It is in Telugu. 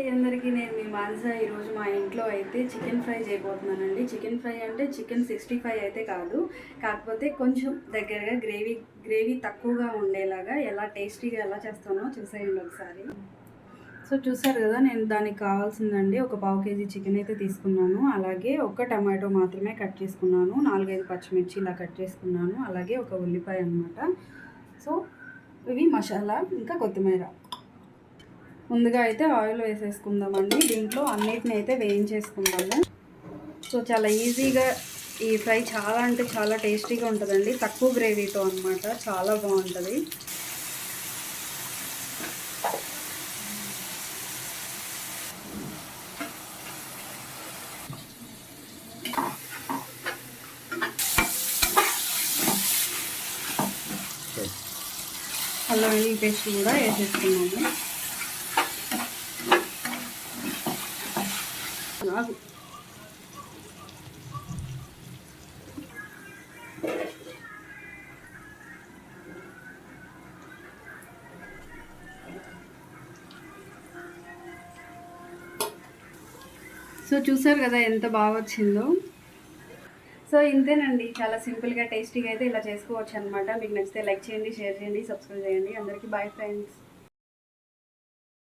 అందరికీ నేను మీ మానస. ఈరోజు మా ఇంట్లో అయితే చికెన్ ఫ్రై చేయబోతున్నానండి. చికెన్ ఫ్రై అంటే చికెన్ 65 అయితే కాదు, కాకపోతే కొంచెం దగ్గరగా గ్రేవీ తక్కువగా ఉండేలాగా ఎలా టేస్టీగా ఎలా చేస్తానో చూసేయండి ఒకసారి. సో చూసారు కదా, నేను దానికి కావాల్సిందండి ఒక పావు కేజీ చికెన్ అయితే తీసుకున్నాను. అలాగే ఒక టమాటో మాత్రమే కట్ చేసుకున్నాను, 4-5 పచ్చిమిర్చి ఇలా కట్ చేసుకున్నాను, అలాగే ఒక ఉల్లిపాయ అనమాట. సో ఇవి మసాలా, ఇంకా కొత్తిమీర. ముందుగా అయితే ఆయిల్ వేసేసుకుందామండి. దీంట్లో అన్నిటిని అయితే వేయించేసుకుందాము. సో చాలా ఈజీగా ఈ ఫ్రై చాలా అంటే చాలా టేస్టీగా ఉంటుందండి, తక్కువ గ్రేవీతో అనమాట, చాలా బాగుంటుంది. అల్లం వెల్లుల్లి పేస్ట్ కూడా వేసేసుకున్నాము. సో చూసారు కదా ఎంత బాగా వచ్చిందో. సో ఇంతేనండి, చాలా సింపుల్గా టేస్టీగా అయితే ఇలా చేసుకోవచ్చు అనమాట. మీకు నచ్చితే లైక్ చేయండి, షేర్ చేయండి, సబ్స్క్రైబ్ చేయండి. అందరికీ బాయ్ ఫ్రెండ్స్.